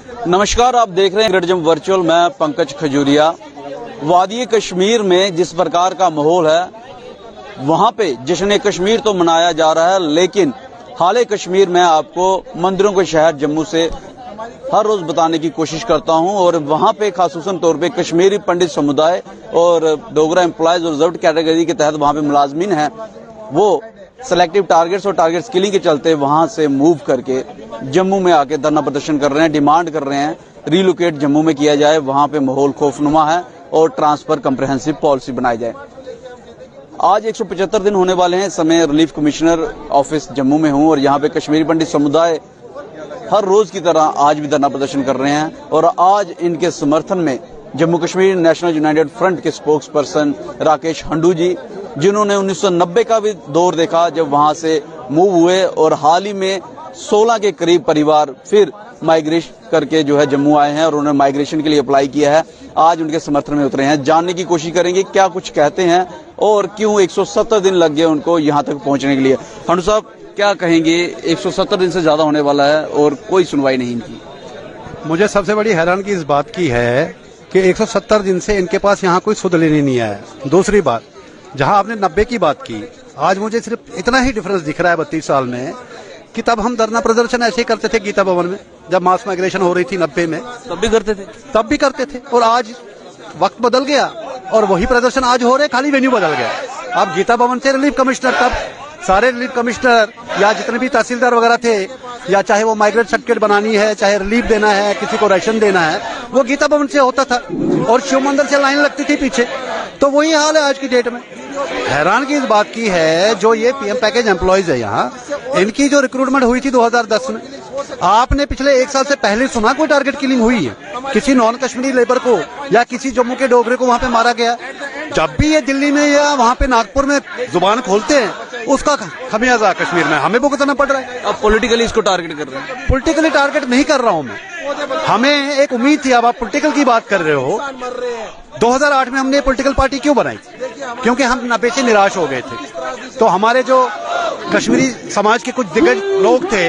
नमस्कार, आप देख रहे हैं ग्रेट जम्मू वर्चुअल। मैं पंकज खजूरिया। वादी कश्मीर में जिस प्रकार का माहौल है, वहां पे जश्न कश्मीर तो मनाया जा रहा है, लेकिन हाल कश्मीर में आपको मंदिरों के शहर जम्मू से हर रोज बताने की कोशिश करता हूं। और वहां पे खासूसन तौर पे कश्मीरी पंडित समुदाय और डोगरा एम्प्लॉयज और रिजर्व कैटेगरी के तहत वहां पे मुलाजमीन हैं, वो सेलेक्टिव टारगेट्स और टारगेट्स किलिंग के चलते वहां से मूव करके जम्मू में आके धरना प्रदर्शन कर रहे हैं, डिमांड कर रहे हैं रिलोकेट जम्मू में किया जाए, वहां पे माहौल खौफनुमा है और ट्रांसफर कंप्रहेंसिव पॉलिसी बनाई जाए। आज 175 दिन होने वाले हैं। समय रिलीफ कमिश्नर ऑफिस जम्मू में हूं और यहाँ पे कश्मीरी पंडित समुदाय हर रोज की तरह आज भी धरना प्रदर्शन कर रहे हैं। और आज इनके समर्थन में Jammu Kashmir national United front के स्पोक्स पर्सन राकेश हंडू जी, जिन्होंने 1990 का भी दौर देखा जब वहां से मूव हुए, और हाल ही में 16 के करीब परिवार फिर माइग्रेशन करके जो है जम्मू आए हैं और उन्होंने माइग्रेशन के लिए अप्लाई किया है। आज उनके समर्थन में उतरे हैं। जानने की कोशिश करेंगे क्या कुछ कहते हैं और क्यों 170 दिन लग गए उनको यहां तक पहुंचने के लिए। हंडू साहब, क्या कहेंगे? 170 दिन से ज्यादा होने वाला है और कोई सुनवाई नहीं इनकी। मुझे सबसे बड़ी हैरानगी इस बात की है कि 170 दिन से इनके पास यहाँ कोई सुध लेने नहीं आया। दूसरी बात, जहां आपने 90 की बात की, आज मुझे सिर्फ इतना ही डिफरेंस दिख रहा है 32 साल में कि तब हम धरना प्रदर्शन ऐसे ही करते थे गीता भवन में, जब मास माइग्रेशन हो रही थी 90 में, तब भी करते थे। और आज वक्त बदल गया और वही प्रदर्शन आज हो रहे, खाली वेन्यू बदल गया। अब गीता भवन से रिलीफ कमिश्नर, तब सारे रिलीफ कमिश्नर या जितने भी तहसीलदार वगैरह थे, या चाहे वो माइग्रेट सर्टिफिकेट बनानी है, चाहे रिलीफ देना है, किसी को राशन देना है, वो गीता भवन से होता था और शिव मंदिर से लाइन लगती थी पीछे। तो वही हाल है आज की डेट में। हैरान की इस बात की है, जो ये पीएम पैकेज एम्प्लॉयज है यहाँ, इनकी जो रिक्रूटमेंट हुई थी 2010 में, आपने पिछले 1 साल से पहले सुना कोई टारगेट किलिंग हुई है किसी नॉन कश्मीरी लेबर को या किसी जम्मू के डोगरे को वहां पे मारा गया? जब भी ये दिल्ली में या वहां पे नागपुर में जुबान खोलते हैं, उसका खमियाजा कश्मीर में हमें भुगतना पड़ रहा है। अब पॉलिटिकली इसको टारगेट कर रहे हैं। पॉलिटिकली टारगेट नहीं कर रहा हूं मैं, हमें एक उम्मीद थी। अब आप पॉलिटिकल की बात कर रहे हो। 2008 में हमने पॉलिटिकल पार्टी क्यों बनाई? क्योंकि हम 90 से निराश हो गए थे। तो हमारे जो कश्मीरी समाज के कुछ दिग्गज लोग थे,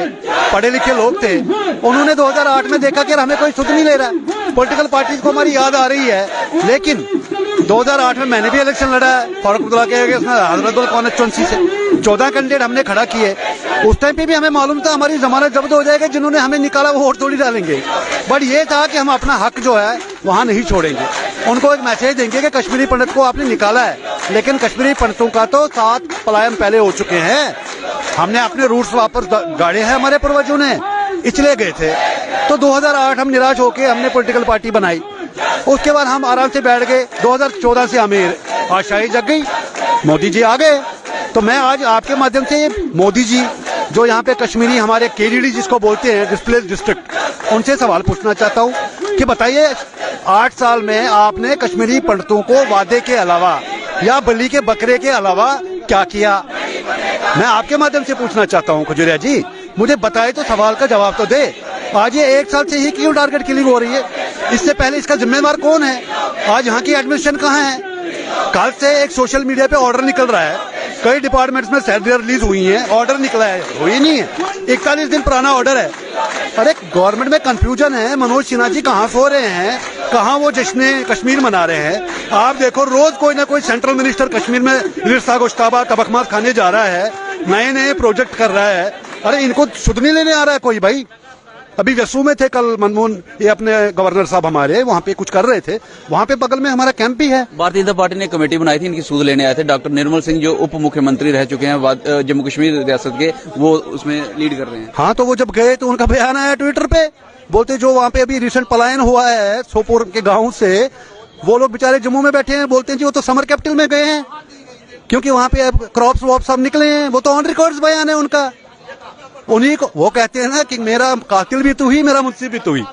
पढ़े लिखे लोग थे, उन्होंने 2008 में देखा कि हमें कोई सुध नहीं ले रहा है, पॉलिटिकल पार्टी को हमारी याद आ रही है। लेकिन 2008 में मैंने भी इलेक्शन लड़ा है फारूक अब्दुल्ला के हजरतुल कॉन्स्टिट्यूंसी से। 14 कैंडिडेट हमने खड़ा किए। उस टाइम पे भी हमें मालूम था हमारी जमानत जब्त हो जाएगी, जिन्होंने हमें निकाला वो वोट थोड़ी डालेंगे। बट ये था कि हम अपना हक जो है वहां नहीं छोड़ेंगे। उनको एक मैसेज देंगे कि कश्मीरी पंडित को आपने निकाला है, लेकिन कश्मीरी पंडितों का तो 7 पलायन पहले हो चुके हैं। हमने अपने रूट्स वापस गाड़े हैं, हमारे पूर्वजों ने इचले गए थे। तो 2008 हम निराश होकर हमने पॉलिटिकल पार्टी बनाई। उसके बाद हम आराम से बैठ गए। 2014 से हमें आशाएं जग गई, मोदी जी आ गए। तो मैं आज आपके माध्यम से मोदी जी, जो यहाँ पे कश्मीरी हमारे केडीडी जिसको बोलते हैं, डिस्प्लेस डिस्ट्रिक्ट, उनसे सवाल पूछना चाहता हूँ कि बताइए 8 साल में आपने कश्मीरी पंडितों को वादे के अलावा या बलि के बकरे के अलावा क्या किया? मैं आपके माध्यम से पूछना चाहता हूँ खजूरिया जी, मुझे बताए तो, सवाल का जवाब तो दे। आज ये 1 साल से ही क्यों टारगेट किलिंग हो रही है? इससे पहले इसका जिम्मेदार कौन है? आज यहाँ की एडमिनिस्ट्रेशन कहाँ है? कल से एक सोशल मीडिया पे ऑर्डर निकल रहा है, कई डिपार्टमेंट्स में सैलरी रिलीज हुई है, ऑर्डर निकला है, हुई नहीं है, 41 दिन पुराना ऑर्डर है। अरे गवर्नमेंट में कंफ्यूजन है। मनोज सिन्हा जी कहाँ सो रहे हैं, कहाँ वो जश्न कश्मीर मना रहे हैं? आप देखो रोज कोई ना कोई सेंट्रल मिनिस्टर कश्मीर में रिश्ता गोश्ताबा तबखमात खाने जा रहा है, नए नए प्रोजेक्ट कर रहा है। अरे इनको सुध नहीं लेने आ रहा है कोई भाई। अभी वेसू में थे कल मनमोहन, ये अपने गवर्नर साहब हमारे वहाँ पे कुछ कर रहे थे, वहाँ पे बगल में हमारा कैंप भी है। भारतीय जनता पार्टी ने कमेटी बनाई थी, इनकी सूद लेने आए थे। डॉक्टर निर्मल सिंह जो उप मुख्यमंत्री रह चुके हैं जम्मू कश्मीर रियासत के, वो उसमें लीड कर रहे हैं। हाँ, तो वो जब गए तो उनका बयान आया ट्विटर पे, बोलते जो वहाँ पे अभी रिसेंट पलायन हुआ है सोपोर के गाँव से, वो लोग बेचारे जम्मू में बैठे हैं। बोलते हैं जी वो तो समर कैपिटल में गए हैं, क्योंकि वहाँ पे क्रॉप्स वॉप सब निकले हैं। वो तो ऑन रिकॉर्ड बयान है उनका। उन्हीं को वो कहते हैं ना कि मेरा कातिल भी तू ही, मेरा मुंशी भी तू ही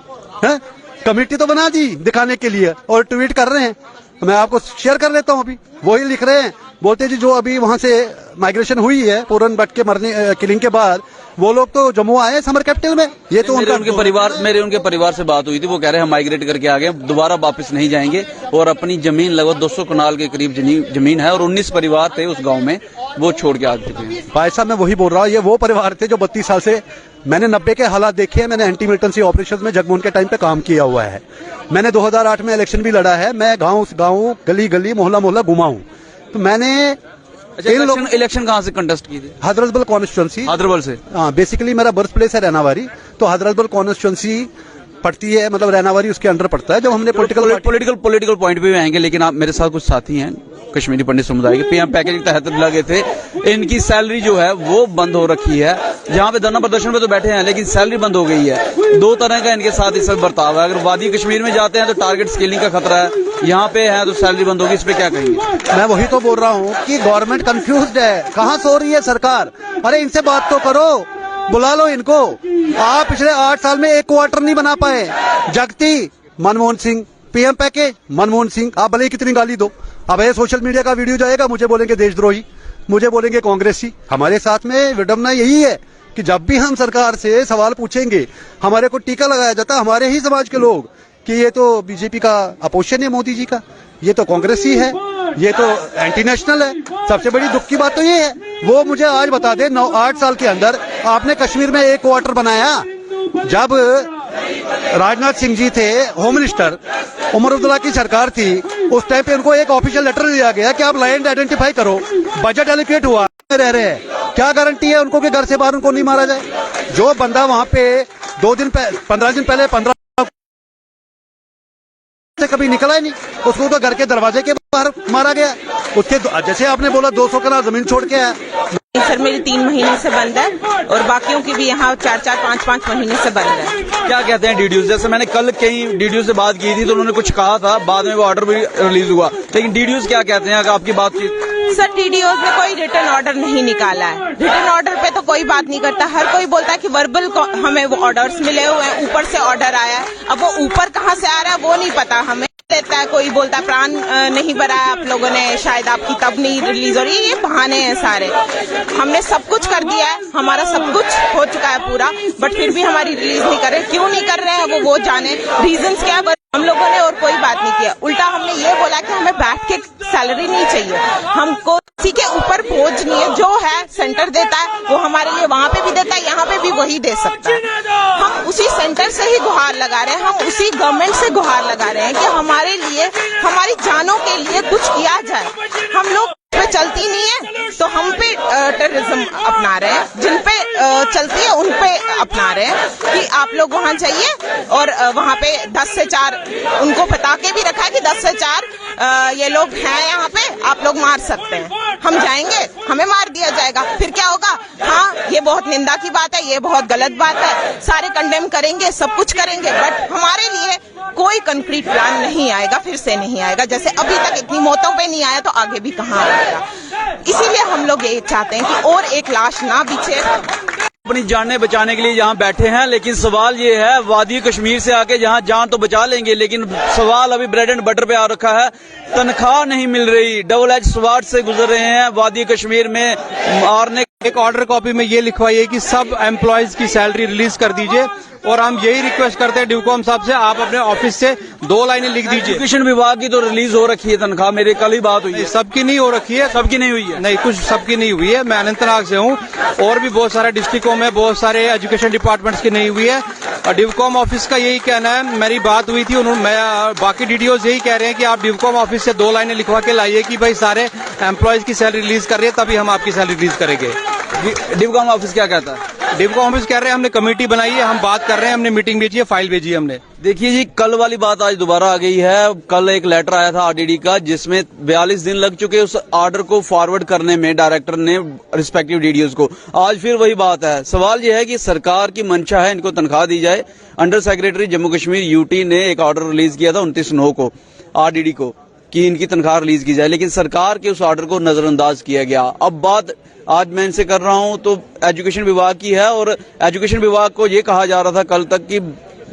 है। कमेटी तो बना दी दिखाने के लिए और ट्वीट कर रहे हैं। मैं आपको शेयर कर लेता हूँ, अभी वही लिख रहे हैं। बोलते जी जो अभी वहां से माइग्रेशन हुई है पूरन भट्ट के मरने किलिंग के बाद, वो लोग तो जम्मू आए समर कैपिटल में। ये तो उनके परिवार से बात हुई थी, वो कह रहे हैं माइग्रेट करके आ गए, दोबारा वापस नहीं जाएंगे और अपनी जमीन लगभग 200 कनाल के करीब जमीन है और 19 परिवार थे उस गांव में, वो छोड़ के आ चुके हैं। भाई साहब मैं वही बोल रहा हूँ, ये वो परिवार थे जो 32 साल से मैंने 90 के हालात देखे हैं, मैंने एंटी मिलिटेंसी ऑपरेशन में जगमोहन के टाइम पे काम किया हुआ है। मैंने 2008 में इलेक्शन भी लड़ा है। मैं गांव गली गली मोहल्ला मोहल्ला घुमा हूं। तो मैंने इलेक्शन कहाँ से कंटेस्ट की थी? हैदराबाद कॉन्स्टिट्यूंसी। हैदराबाद से? हाँ, बेसिकली मेरा बर्थ प्लेस है रैनावारी, तो हैदराबाद कॉन्स्टिट्यूंसी पड़ती है, मतलब रैनावारी उसके अंडर पड़ता है। जब हमने पॉलिटिकल पॉइंट पे भी आएंगे, लेकिन आप मेरे साथ कुछ साथी हैं कश्मीरी पंडित समुदाय के, पीएम पैकेज के तहत लगे थे। इनकी सैलरी जो है वो बंद हो रखी है। जहां पे धरना प्रदर्शन पे तो बैठे हैं, लेकिन सैलरी बंद हो गई है। दो तरह का इनके साथ इस वक्त बर्ताव है। अगर वादी कश्मीर में जाते हैं तो टारगेट स्केलिंग का खतरा है, यहाँ पे है तो सैलरी बंद होगी। इस पे क्या कहेंगे? मैं वही तो बोल रहा हूँ कि गवर्नमेंट कंफ्यूज्ड है, कहाँ सो रही है सरकार। अरे इनसे बात तो करो, बुला लो इनको। आप पिछले 8 साल में एक क्वार्टर नहीं बना पाए। जगती मनमोहन सिंह, पीएम पैकेज मनमोहन सिंह, आप भले ही कितनी गाली दो। अब ये सोशल मीडिया का वीडियो जाएगा, मुझे बोलेंगे देशद्रोही, मुझे बोलेंगे कांग्रेसी। हमारे साथ में विडम्बना यही है कि जब भी हम सरकार से सवाल पूछेंगे, हमारे को टीका लगाया जाता, हमारे ही समाज के लोग, कि ये तो बीजेपी का अपोजिशन है मोदी जी का, ये तो कांग्रेसी है, ये तो एंटी नेशनल है। सबसे बड़ी दुख की बात तो ये है, वो मुझे आज बता दे 8 साल के अंदर आपने कश्मीर में एक क्वार्टर बनाया। जब राजनाथ सिंह जी थे होम मिनिस्टर, उमर अब्दुल्ला की सरकार थी, उस टाइम पे उनको एक ऑफिशियल लेटर दिया गया कि आप लैंड आइडेंटिफाई करो। बजट एलोकेट हुआ, रह रहे हैं, क्या गारंटी है उनको कि घर से बाहर उनको नहीं मारा जाए? जो बंदा वहां पे 15 दिन पहले 15 से कभी निकला ही नहीं, उसको तो घर के दरवाजे के बाहर मारा गया। उसके जैसे आपने बोला 200 कनाल जमीन छोड़ के आया। सर मेरी 3 महीने से बंद है और बाकियों की भी यहाँ 4-4, 5-5 महीने से बंद है। क्या कहते हैं डीडीओ? जैसे मैंने कल कई डीडीओ से बात की थी तो उन्होंने कुछ कहा था, बाद में वो ऑर्डर भी रिलीज हुआ, लेकिन डीडीओ क्या कहते हैं? अगर आपकी बातचीत सर डीडीओ ने कोई रिटर्न ऑर्डर नहीं निकाला है। रिटर्न ऑर्डर पे तो कोई बात नहीं करता, हर कोई बोलता है कि वर्बल हमें वो ऑर्डर्स मिले हुए हैं, ऊपर से ऑर्डर आया है। अब वो ऊपर कहाँ से आ रहा है वो नहीं पता हमें। देता है कोई बोलता है प्राण नहीं भरा है आप लोगों ने, शायद आपकी तब नहीं रिलीज हो रही है। ये बहाने हैं सारे। हमने सब कुछ कर दिया है, हमारा सब कुछ हो चुका है पूरा, बट फिर भी हमारी रिलीज नहीं कर रहे। क्यों नहीं कर रहे हैं वो जाने, रीजंस क्या है। हम लोगों ने और कोई बात नहीं किया, उल्टा हमने ये बोला कि हमें बैठ के सैलरी नहीं चाहिए, हमको किसी के ऊपर बोझ नहीं है। जो है सेंटर देता है वो हमारे लिए वहाँ पे भी देता है, यहाँ पे भी वही दे सकता है। हम उसी सेंटर से ही गुहार लगा रहे हैं, हम उसी गवर्नमेंट से गुहार लगा रहे हैं कि हमारे लिए, हमारी जानों के लिए कुछ किया जाए। हम लोग पे चलती नहीं है तो हम पे टेररिज्म अपना रहे हैं, जिन पे चलती है उन पे अपना रहे हैं कि आप लोग वहाँ जाइए और वहाँ पे 10 से 4 उनको बता के भी रखा है कि 10 से 4 ये लोग हैं यहाँ पे, आप लोग मार सकते हैं। हम जाएंगे, हमें मार दिया जाएगा, फिर क्या होगा? हाँ, ये बहुत निंदा की बात है, ये बहुत गलत बात है, सारे कंडेम करेंगे, सब कुछ करेंगे, बट हमारे लिए कोई कंक्रीट प्लान नहीं आएगा, फिर से नहीं आएगा। जैसे अभी तक इतनी मौतों पे नहीं आया तो आगे भी कहाँ आएगा। इसीलिए हम लोग ये चाहते हैं कि और एक लाश ना बिछे। अपनी जानें बचाने के लिए यहाँ बैठे हैं, लेकिन सवाल ये है, वादी कश्मीर से आके जहाँ जान तो बचा लेंगे, लेकिन सवाल अभी ब्रेड एंड बटर पे आ रखा है, तनख्वाह नहीं मिल रही। डबल एज स्वाड से गुजर रहे हैं वादी कश्मीर में मारने। एक ऑर्डर कॉपी में ये लिखवाइए कि सब एम्प्लॉयज की सैलरी रिलीज कर दीजिए, और हम यही रिक्वेस्ट करते हैं डिवकॉम साहब से, आप अपने ऑफिस से 2 लाइनें लिख दीजिए। एजुकेशन विभाग की तो रिलीज हो रखी है तनख्वाह, मेरे कल ही बात हुई है। सबकी नहीं हो रखी है, सबकी नहीं हुई है? नहीं, कुछ सबकी नहीं हुई है। मैं अनंतनाग से हूँ, और भी बहुत सारे डिस्ट्रिक्टों में बहुत सारे एजुकेशन डिपार्टमेंट्स की नहीं हुई है। और डिवकॉम ऑफिस का यही कहना है, मेरी बात हुई थी, बाकी डीडीओज यही कह रहे हैं कि आप डिवकॉम ऑफिस से 2 लाइनें लिखवा के लाइए कि भाई सारे एम्प्लॉयज की सैलरी रिलीज कर रहे हैं, तभी हम आपकी सैलरी रिलीज करेंगे। डिवकॉम ऑफिस क्या कहता है? डिवकॉम ऑफिस कह रहे हैं हमने कमेटी बनाई है, हम बात कर रहे हैं, हमने मीटिंग भेजी है, फाइल भेजी है हमने। देखिए जी, कल वाली बात आज दोबारा आ गई है। कल एक लेटर आया था आरडीडी का, जिसमें 42 दिन लग चुके उस ऑर्डर को फॉरवर्ड करने में डायरेक्टर ने रिस्पेक्टिव डीडीओज को। आज फिर वही बात है। सवाल यह है कि सरकार की मंशा है इनको तनख्वाह दी जाए। Under secretary Jammu Kashmir UT ने एक ऑर्डर रिलीज किया था 29/9 को आरडीडी को कि इनकी तनख्वाह रिलीज की जाए, लेकिन सरकार के उस ऑर्डर को नजरअंदाज किया गया। अब बात आज मैं इनसे कर रहा हूं तो एजुकेशन विभाग की है, और एजुकेशन विभाग को यह कहा जा रहा था कल तक कि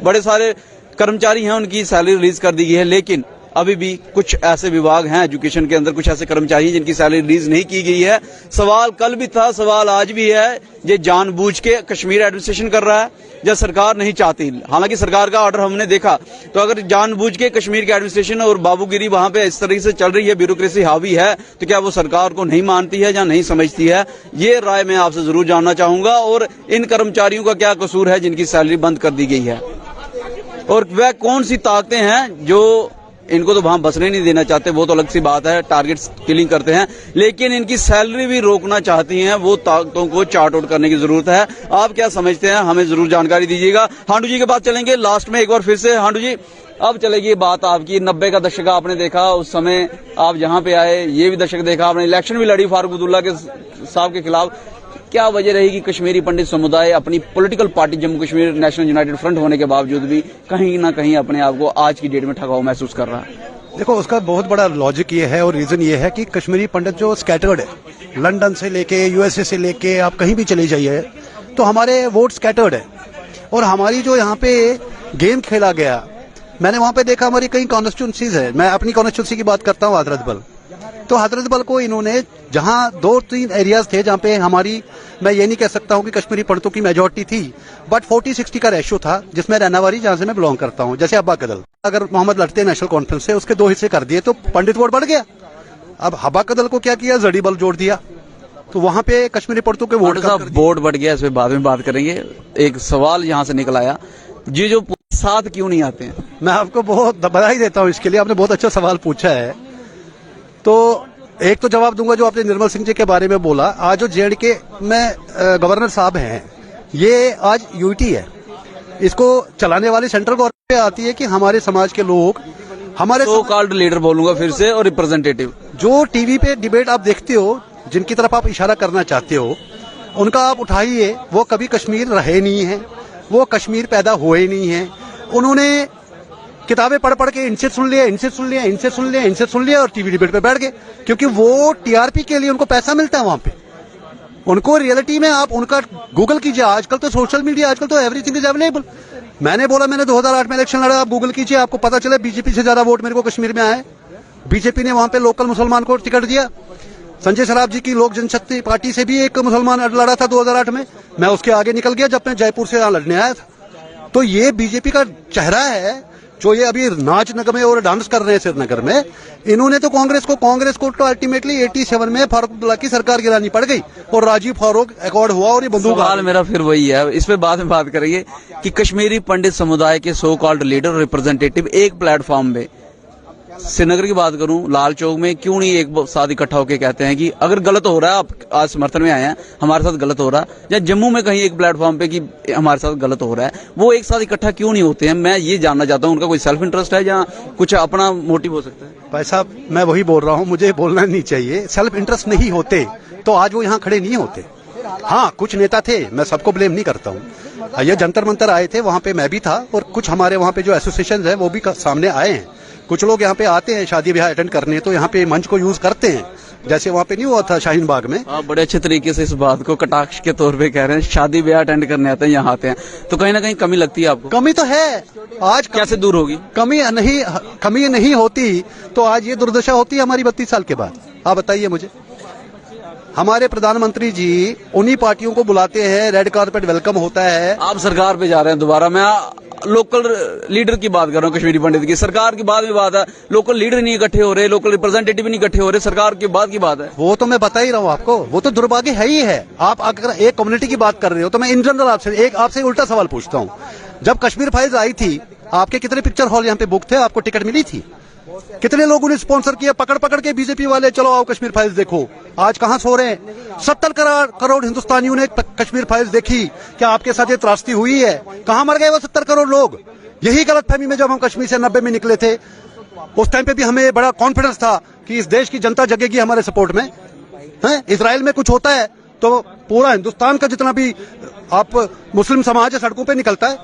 बड़े सारे कर्मचारी हैं, उनकी सैलरी रिलीज कर दी गई है, लेकिन अभी भी कुछ ऐसे विभाग हैं एजुकेशन के अंदर, कुछ ऐसे कर्मचारी हैं जिनकी सैलरी रिलीज नहीं की गई है। सवाल कल भी था, सवाल आज भी है, ये जानबूझ के कश्मीर एडमिनिस्ट्रेशन कर रहा है या सरकार नहीं चाहती? हालांकि सरकार का ऑर्डर हमने देखा, तो अगर जानबूझ के कश्मीर के एडमिनिस्ट्रेशन और बाबूगिरी वहां पे इस तरीके से चल रही है, ब्यूरोक्रेसी हावी है, तो क्या वो सरकार को नहीं मानती है या नहीं समझती है? ये राय मैं आपसे जरूर जानना चाहूंगा। और इन कर्मचारियों का क्या कसूर है जिनकी सैलरी बंद कर दी गई है, और वह कौन सी ताकतें हैं जो इनको तो वहां बसने नहीं देना चाहते, वो तो अलग सी बात है, टारगेट किलिंग करते हैं, लेकिन इनकी सैलरी भी रोकना चाहती हैं। वो ताकतों को चार्ट आउट करने की जरूरत है। आप क्या समझते हैं, हमें जरूर जानकारी दीजिएगा। हांडू जी के पास चलेंगे लास्ट में एक बार फिर से। हांडू जी, अब चलेगी बात आपकी 90 का दशक आपने देखा, उस समय आप जहां पे आए, ये भी दशक देखा आपने, इलेक्शन भी लड़ी फारूक अब्दुल्ला के साहब के खिलाफ। क्या वजह रहेगी कश्मीरी पंडित समुदाय अपनी political party Jammu Kashmir national United front होने के बावजूद भी कहीं ना कहीं अपने आप को आज की डेट में ठगाव महसूस कर रहा है? देखो, उसका बहुत बड़ा लॉजिक ये है और रीजन ये है कि कश्मीरी पंडित जो स्कैटर्ड है, लंदन से लेके यूएसए से लेके आप कहीं भी चले जाइए, तो हमारे वोट स्कैटर्ड है। और हमारी जो यहाँ पे गेम खेला गया, मैंने वहां पे देखा, हमारी कई कॉन्स्टिट्यूंसीज है, मैं अपनी कॉन्स्टिट्यूंसी की बात करता हूँ, हजरतबल। तो हजरतबल को इन्होंने, जहां 2-3 एरियाज थे जहां पे हमारी, मैं ये नहीं कह सकता हूं कि कश्मीरी पंडितों की मेजोरिटी थी, बट 40-60 का रेशियो था, जिसमें रैनावारी, जहां से मैं बिलोंग करता हूं, जैसे अब्बा कदल, अगर मोहम्मद लड़ते नेशनल कॉन्फ्रेंस से, उसके 2 हिस्से कर दिए तो पंडित वोट बढ़ गया। अब हब्बा कदल को क्या किया, जड़ी बल जोड़ दिया, तो वहां पे कश्मीरी पंडितों के वोट बढ़ गया। इस पे बाद में बात करेंगे। एक सवाल यहां से निकल आया, ये जो साथ क्यों नहीं आते हैं? मैं आपको बहुत बधाई देता हूं इसके लिए, आपने बहुत अच्छा सवाल पूछा है। तो एक तो जवाब दूंगा जो आपने निर्मल सिंह जी के बारे में बोला। आज जो जेएंडके में गवर्नर साहब हैं, ये आज यूटी है, इसको चलाने वाली सेंट्रल गवर्नमेंट पे आती है कि हमारे समाज के लोग, हमारे सो कॉल्ड लीडर बोलूंगा फिर से, और रिप्रेजेंटेटिव, जो टीवी पे डिबेट आप देखते हो, जिनकी तरफ आप इशारा करना चाहते हो, उनका आप उठाइए, वो कभी कश्मीर रहे नहीं है, वो कश्मीर पैदा हुए नहीं है। उन्होंने किताबें पढ़ पढ़ के इनसे सुन लिया, इनसे सुन लिया, इनसे सुन लिया, इनसे सुन लिया, और टीवी डिबेट पे बैठ गए, क्योंकि वो टीआरपी के लिए उनको पैसा मिलता है वहां पे। उनको रियलिटी में आप उनका गूगल कीजिए, आजकल तो सोशल मीडिया, आजकल तो एवरीथिंग इज अवेलेबल। मैंने बोला, मैंने 2008 में इलेक्शन लड़ा, आप गूगल कीजिए, आपको पता चले बीजेपी से ज्यादा वोट मेरे को कश्मीर में आए। बीजेपी ने वहां पे लोकल मुसलमान को टिकट दिया। संजय सराफ जी की लोक जनशक्ति पार्टी से भी एक मुसलमान लड़ा था 2008 में, मैं उसके आगे निकल गया जब मैं जयपुर से यहाँ लड़ने आया था। तो ये बीजेपी का चेहरा है, जो ये अभी नाच नगमे और डांस कर रहे हैं श्रीनगर में। इन्होंने तो कांग्रेस को तो अल्टीमेटली 87 में फारूक अब्दुल्ला की सरकार गिरानी पड़ गई और राजीव फारूक अकॉर्ड हुआ, और ये बंदूक। सवाल मेरा फिर वही है, इस पे बाद में बात करेंगे कि कश्मीरी पंडित समुदाय के सो कॉल्ड लीडर और रिप्रेजेंटेटिव एक प्लेटफॉर्म में, श्रीनगर की बात करूं, लाल चौक में क्यों नहीं एक साथ इकट्ठा होकर कहते हैं कि अगर गलत हो रहा है, आप आज समर्थन में आए हैं, हमारे साथ गलत हो रहा है, या जम्मू में कहीं एक प्लेटफॉर्म पे कि हमारे साथ गलत हो रहा है, वो एक साथ इकट्ठा क्यों नहीं होते हैं? मैं ये जानना चाहता हूं, उनका कोई सेल्फ इंटरेस्ट है या कुछ अपना मोटिव हो सकता है? भाई साहब, मैं वही बोल रहा हूं, मुझे बोलना नहीं चाहिए। सेल्फ इंटरेस्ट नहीं होते तो आज वो यहाँ खड़े नहीं होते। हाँ, कुछ नेता थे, मैं सबको ब्लेम नहीं करता हूँ। ये जंतर मंतर आए थे, वहां पे मैं भी था, और कुछ हमारे वहां पे जो एसोसिएशन है वो भी सामने आए हैं। कुछ लोग यहाँ पे आते हैं शादी ब्याह अटेंड करने, तो यहाँ पे मंच को यूज करते हैं, जैसे वहाँ पे नहीं हुआ था शाहीन बाग में। आप बड़े अच्छे तरीके से इस बात को कटाक्ष के तौर पे कह रहे हैं, शादी ब्याह अटेंड करने आते हैं, यहाँ आते हैं, तो कहीं ना कहीं कमी लगती है आपको? कमी तो है, आज कैसे दूर होगी? कमी नहीं होती तो आज ये दुर्दशा होती है हमारी 32 साल के बाद। आप बताइए मुझे। हमारे प्रधानमंत्री जी उन्हीं पार्टियों को बुलाते हैं, रेड कारपेट वेलकम होता है। आप सरकार पे जा रहे हैं दोबारा। मैं लोकल लीडर की बात कर रहा हूँ, कश्मीरी पंडित की। सरकार की बाद में बात है, लोकल लीडर नहीं इकट्ठे हो रहे, लोकल रिप्रेजेंटेटिव नहीं इकट्ठे हो रहे, सरकार की बात की बात है। वो तो मैं बता ही रहा हूँ आपको, वो तो दुर्भाग्य है ही है। आप अगर एक कम्युनिटी की बात कर रहे हो तो मैं इन जनरल आपसे उल्टा सवाल पूछता हूँ। जब कश्मीर फाइल्स आई थी, आपके कितने पिक्चर हॉल यहाँ पे बुक थे? आपको टिकट मिली थी? कितने लोगों ने स्पॉन्सर किया पकड़ पकड़ के बीजेपी वाले, चलो आओ कश्मीर फाइल्स देखो। आज कहां सो रहे हैं? 70 करोड़ हिंदुस्तानियों ने कश्मीर फाइल्स देखी। क्या आपके साथ ये त्रासदी हुई है? कहां मर गए वो 70 करोड़ लोग? यही गलतफहमी में जब हम कश्मीर से 90 में निकले थे, उस टाइम पे भी हमें बड़ा कॉन्फिडेंस था कि इस देश की जनता जगेगी हमारे सपोर्ट में। इजराइल में कुछ होता है तो पूरा हिंदुस्तान का जितना भी आप मुस्लिम समाज है सड़कों पे निकलता है।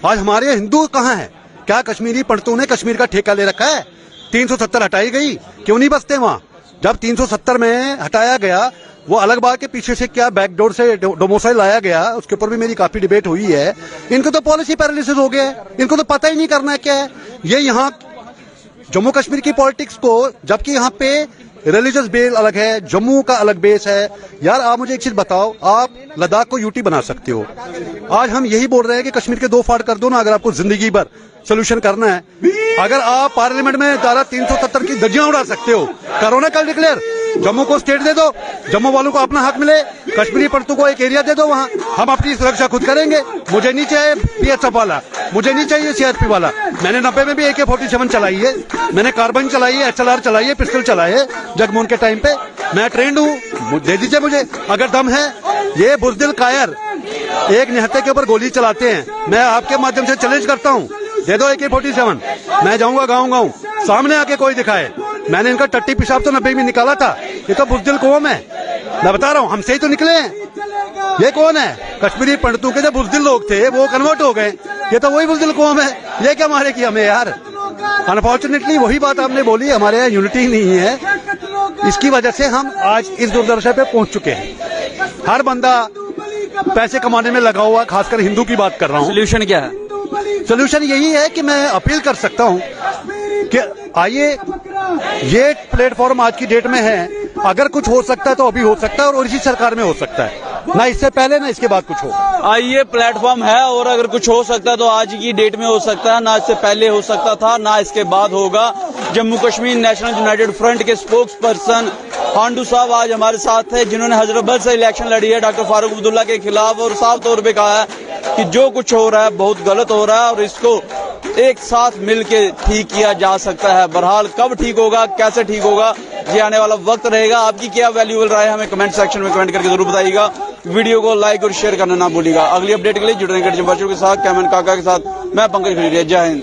आज हमारे हिंदू कहाँ हैं? क्या कश्मीरी पंडितों ने कश्मीर का ठेका ले रखा है? 370 हटाई गई, क्यों नहीं बसते वहां? जब 370 में हटाया गया, वो अलग बात के पीछे से क्या बैकडोर से डोमोसाइल लाया गया, उसके ऊपर भी मेरी काफी डिबेट हुई है। इनको तो पॉलिसी पैरालिसिस हो गया है, इनको तो पता ही नहीं करना है क्या है। ये यहाँ जम्मू कश्मीर की पॉलिटिक्स को, जबकि यहाँ पे रिलीजियस बेस अलग है, जम्मू का अलग बेस है। यार आप मुझे एक चीज बताओ, आप लद्दाख को यूटी बना सकते हो। आज हम यही बोल रहे हैं कि कश्मीर के 2 फाड़ कर दो ना, अगर आपको जिंदगी भर सोल्यूशन करना है। अगर आप पार्लियामेंट में धारा 370 की धज्जियां उड़ा सकते हो, करो ना कल डिक्लेयर। जम्मू को स्टेट दे दो, जम्मू वालों को अपना हक मिले, कश्मीरी पंडितों को एक एरिया दे दो, वहां हम अपनी सुरक्षा खुद करेंगे। मुझे नहीं चाहिए बीएसएफ वाला, मुझे नहीं चाहिए सीआरपी वाला। मैंने 90 में भी AK-47 चलाई है, मैंने कार्बाइन चलाई है, HLR चलाई है, पिस्टल चलाई है जगमोहन के टाइम पे। मैं ट्रेंड हूँ, दे दीजिए मुझे अगर दम है। ये बुजदिल कायर एक निहत्ते के ऊपर गोली चलाते हैं। मैं आपके माध्यम से चैलेंज करता हूँ, दे दो AK-47, मैं जाऊंगा गाँव सामने आके कोई दिखाए। मैंने इनका टट्टी पेशाब तो 90 में निकाला था। ये तो बुजदिल कौम है, मैं बता रहा हूँ, हमसे ही तो निकले हैं। ये कौन है? कश्मीरी पंडितों के जो बुजदिल लोग थे वो कन्वर्ट हो गए, ये तो वही बुजदिल कौम है। ये क्या मारे की हमें यार। अनफॉर्चुनेटली वही बात आपने बोली, हमारे यहाँ यूनिटी नहीं है। इसकी वजह से हम आज इस दुर्दशा पे पहुंच चुके हैं। हर बंदा पैसे कमाने में लगा हुआ, खासकर हिंदू की बात कर रहा हूँ। सोल्यूशन क्या है? सोल्यूशन यही है कि मैं अपील कर सकता हूँ कि आइए, ये प्लेटफॉर्म आज की डेट में है, अगर कुछ हो सकता है तो अभी हो सकता है, और इसी सरकार में हो सकता है, ना इससे पहले ना इसके बाद कुछ हो। आइए, प्लेटफॉर्म है, और अगर कुछ हो सकता है तो आज की डेट में हो सकता है, ना इससे पहले हो सकता था, ना इसके बाद होगा। Jammu Kashmir national United front के स्पोक्स पर्सन हांडू साहब आज हमारे साथ है, जिन्होंने हजरतबल से इलेक्शन लड़ी है डॉक्टर फारूक अब्दुल्ला के खिलाफ, और साफ तौर पे कहा है कि जो कुछ हो रहा है बहुत गलत हो रहा है और इसको एक साथ मिलके ठीक किया जा सकता है। बहरहाल कब ठीक होगा, कैसे ठीक होगा, ये आने वाला वक्त रहेगा। आपकी क्या वैल्यूएबल राय हमें कमेंट सेक्शन में कमेंट करके जरूर बताइएगा। वीडियो को लाइक और शेयर करना ना भूलिएगा। अगली अपडेट के लिए जुड़े रहेंगे के साथ, कैमन काका के साथ मैं पंकज खजूरिया। जय हिंद।